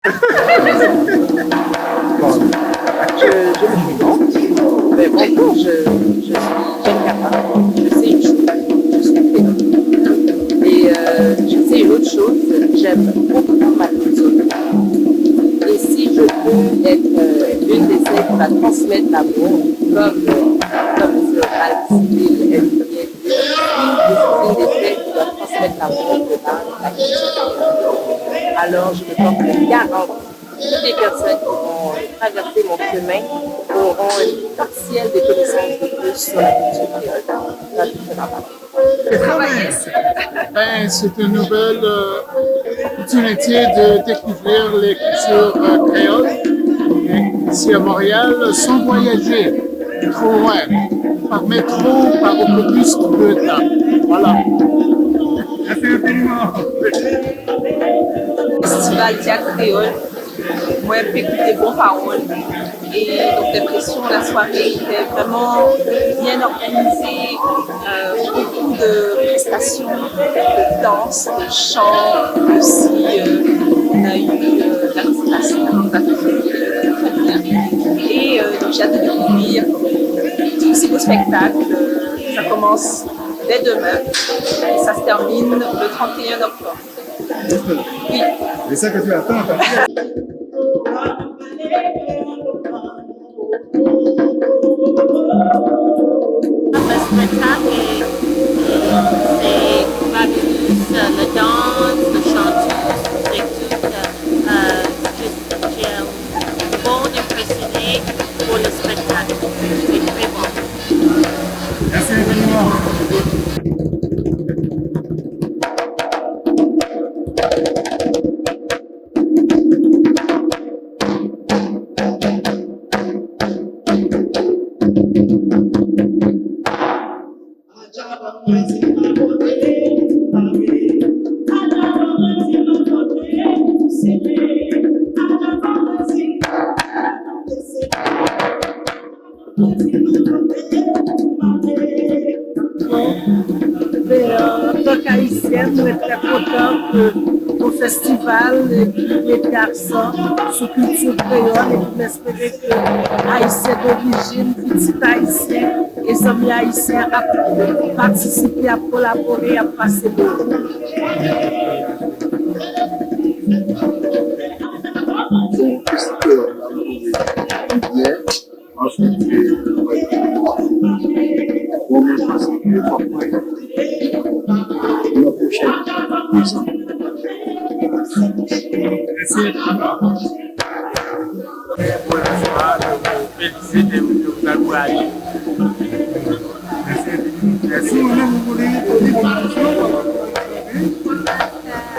Je me suis lente, mais bon, j'aime capable, je sais une chose, je suis pédophile. Et je sais une autre chose, j'aime beaucoup ma culture. Et si je peux être l'une des celles qui va transmettre l'amour, comme M. Al-Civil aime bien dire, une des celles qui va transmettre l'amour de la culture. Alors je me porte garante. Toutes les personnes qui vont traverser mon chemin auront une partielle de connaissances de plus sur la culture créole. C'est une nouvelle opportunité de découvrir les cultures créoles ici à Montréal sans voyager trop loin, par métro, par autobus, on peut être là. Voilà. Merci infiniment. Festival Théâtre Créole. Moi, j'ai écouté bonnes paroles. Et donc, l'impression, la soirée était vraiment bien organisée. Beaucoup de prestations, de danse, de chant. Aussi, on a eu l'artisanat très bien. Et donc, j'ai hâte de découvrir tous ces beaux spectacles. Ça commence dès demain et ça se termine le 31 octobre. Oui. C'est ça que tu attends. Le spectacle, c'est fabuleux. La danse, le chanteuse, c'est tout. J'ai bon impressionné pour le spectacle. C'est très bon. Merci infiniment. En tant qu'haïtienne, nous sommes très contents au festival les garçons sous culture créole et nous espérons que Haïtiens d'origine, petits Haïtiens et amis Haïtiens à participer, à collaborer, à passer beaucoup.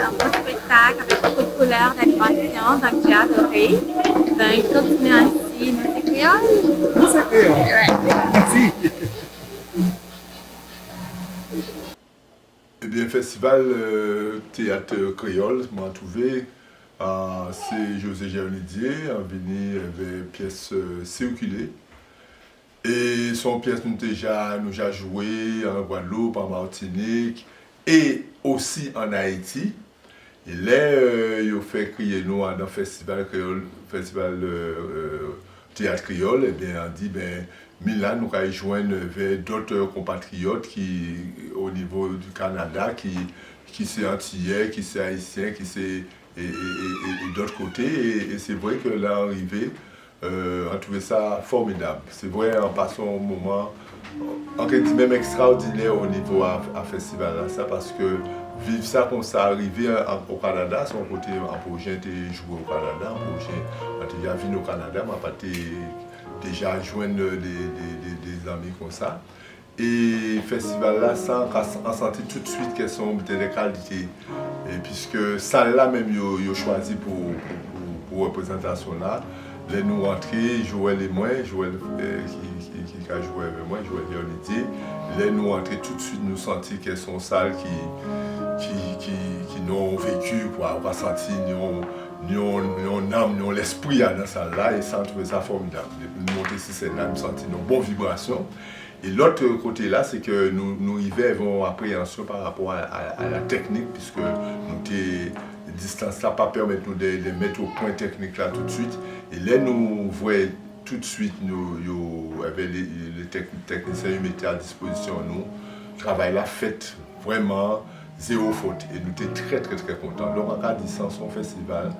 Un beau spectacle avec beaucoup de couleurs, d'animation, donc j'ai adoré. Donc, continuez ainsi, nous c'est créole. Nous c'est créole. Merci. Eh bien, festival théâtre créole, moi trouvé, c'est José Gernidier, en venu avec pièce circulée. Et son pièce nous déjà joué en Guadeloupe, en Martinique et aussi en Haïti. Et là, il a fait crier nous dans le festival créole, festival théâtre créole, et bien on dit ben Milan nous allons joindre avec d'autres compatriotes qui au niveau du Canada qui c'est antillais, qui c'est haïtien, qui c'est et d'autres côtés et c'est vrai que l'arrivée on trouvait ça formidable. C'est vrai, en passant un moment, en quelque même extraordinaire au niveau à festival là, ça parce que vivre ça comme ça, arriver au Canada, son côté un projet était joué au Canada, un projet on déjà venu au Canada, m'a pas déjà joindre des amis comme ça. Et le festival là, ça on sentit tout de suite qu'elles sont des qualités. Et puisque ça là même ils choisi pour représentation là. Là, nous rentrons, Joël et moi, Joël qui a joué avec moi, Joël Leonidi. Là, nous rentrons tout de suite, nous sentir qu'elles sont salles qui nous ont vécu, pour avoir senti, nous âme, nous l'esprit dans cette salle-là, et ça, on trouvait ça formidable. Nous monter sur scène là, nous sentir nos bonnes vibrations. Et l'autre côté là, c'est que nous y avons appréhension par rapport à la technique, puisque nous étions distance là pas permettre nous de mettre au point technique là tout de suite. Et là nous voyons tout de suite nous avec les techniciens ils mettaient à disposition nous travail là fait vraiment zéro faute et nous étions très contents. Donc on a dit ça son festival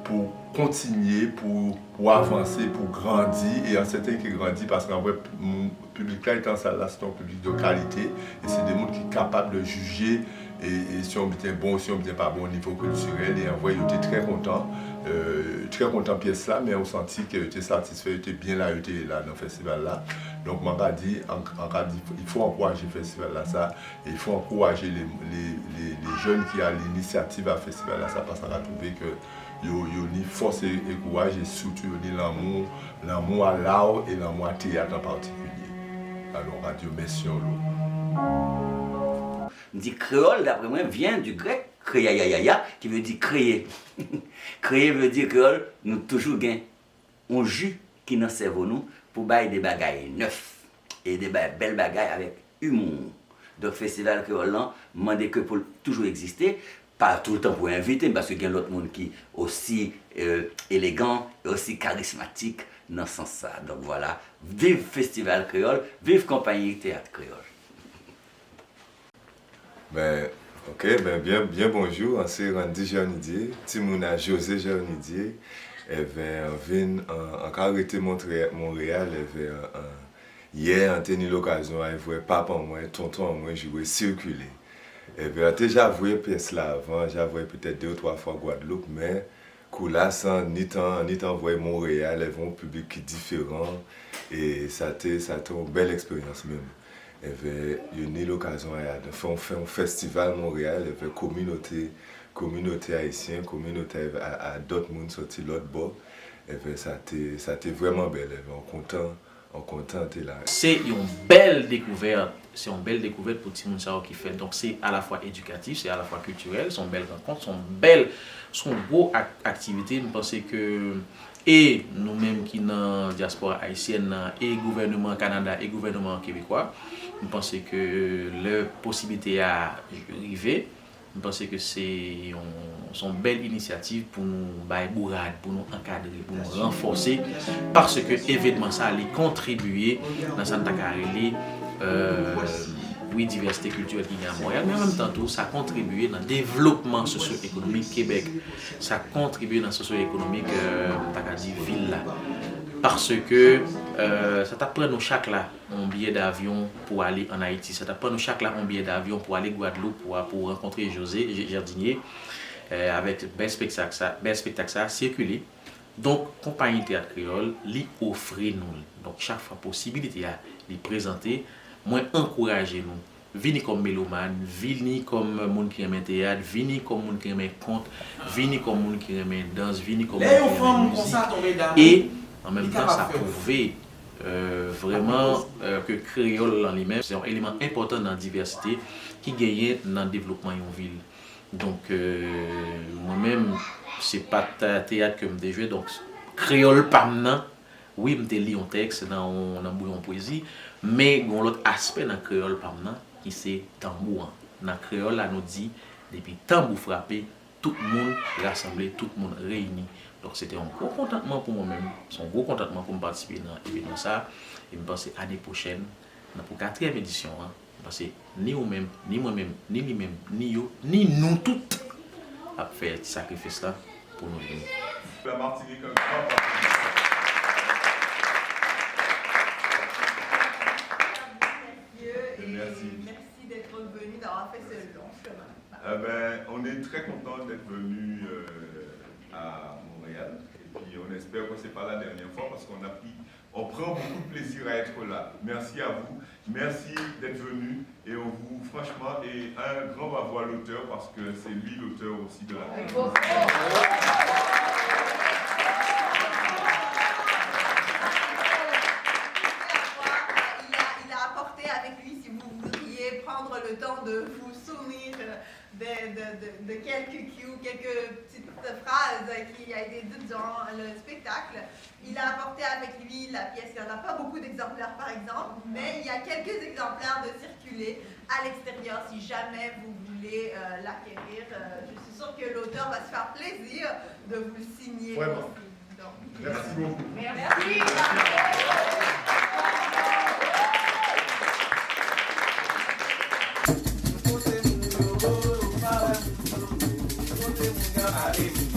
pour continuer, pour avancer, pour grandir et en certain qui grandit parce qu'en vrai le public là est en salle là c'est un public de qualité et c'est des gens qui sont capables de juger et si on était bon, si on n'était pas bon au niveau culturel et en vrai ils étaient très contents pièce là mais on sentit qu'ils étaient satisfaits, ils étaient bien là, ils étaient là dans le festival là. Donc on a dit il faut encourager le festival là ça et il faut encourager les jeunes qui ont l'initiative à festival là ça parce qu'on a trouvé que il y a force et courage et surtout il y a l'amour à l'art et l'amour à théâtre en particulier. Alors on a dit merci en l'eau. On dit créole, d'après moi, vient du grec créa, qui veut dire créer. Créer veut dire créole, nous toujours gain un jus qui nous sert nous pour bailler des bagailles neufs et des belles bagailles avec humour. Donc, festival créole, demandez que pour toujours exister, pas tout le temps pour inviter, parce qu'il y a l'autre monde qui est aussi élégant et aussi charismatique dans ce sens-là. Donc voilà, vive Festival Créole, vive Compagnie Théâtre Créole. Bien bonjour, c'est Randy Jernidier, Timouna José Jernidier. On vient en caractère Montréal, hier, on a eu l'occasion de voir papa moi, tonton moi jouer circuler. J'ai déjà vu pièce là avant, j'ai vu peut-être 2 ou 3 fois Guadeloupe, mais là, sans ni temps voir Montréal, il y a un public qui est différent et ça a été une belle expérience même. Il y a eu l'occasion de faire un festival à Montréal, il y avait une communauté haïtienne, communauté à d'autres gens sortis de l'autre bord. Ça a été vraiment belle, on est content d'être là. C'est une belle découverte, pour Timoun qui fait. Donc c'est à la fois éducatif, c'est à la fois culturel, sont belles rencontres, sont beaux activités. Je pense que et nous-mêmes qui dans la diaspora haïtienne, et gouvernement Canada et gouvernement québécois, je pense que la possibilité à arriver, je pense que c'est une belle initiative pour nous bourrade, pour nous encadrer, pour nous renforcer, parce que l'événement ça allait contribuer dans Santa Carolina, oui, diversité culturelle qui est à Montréal, mais en même temps tout, ça contribue dans le développement socio-économique Québec, ça contribue dans le socio-économique ville là. Parce que ça t'apprend nous chaque là un billet d'avion pour aller en Haïti, ça t'apprend nous chaque là un billet d'avion pour aller Guadeloupe pour rencontrer José Jardinier avec bel spectacle ça circuler. Donc Compagnie Théâtre Créole lui offre nous donc chaque fois possibilité à lui présenter, moi encourager nous. Vini comme mélomane, vini comme monde qui aime théâtre, vini comme monde qui aime conte, vini comme monde qui aime danse, vini comme monde qui aime musique. Et en même temps, ça prouve vraiment que créole en lui-même, c'est un élément important dans la diversité qui gagne dans le développement d'une ville. Donc, moi-même, c'est pas théâtre que je joué, donc créole pas maintenant. Oui, je lis un texte dans bouillon poésie, mais il y a l'autre aspect dans créole pas maintenant qui c'est tambour. Dans créole, là, nous dit, depuis tambour frappé, tout le monde rassemblé, tout le monde réuni. Donc c'était un gros contentement pour moi-même, c'est un gros contentement pour me participer dans l'événement ça. Et je pense que l'année prochaine, pour la 4e édition, parce que ni vous-même, ni moi-même, ni lui-même, ni vous, ni nous toutes, à faire ce sacrifice là pour nous réunir. La Martinique, Merci d'être venu, d'avoir fait ce long chemin. On est très content d'être venu à Montréal et puis on espère que ce n'est pas la dernière fois parce qu'on prend beaucoup de plaisir à être là. Merci à vous, merci d'être venu et on vous, franchement, et un grand bravo à l'auteur parce que c'est lui l'auteur aussi de la vidéo. Le temps de vous souvenir de quelques cues, quelques petites phrases qui a été dites durant le spectacle. Il a apporté avec lui la pièce, il n'y en a pas beaucoup d'exemplaires par exemple, mais il y a quelques exemplaires de circuler à l'extérieur si jamais vous voulez voulez l'acquérir, je suis sûre que l'auteur va se faire plaisir de vous le signer Vraiment. aussi. Donc, Merci beaucoup. merci. Allez.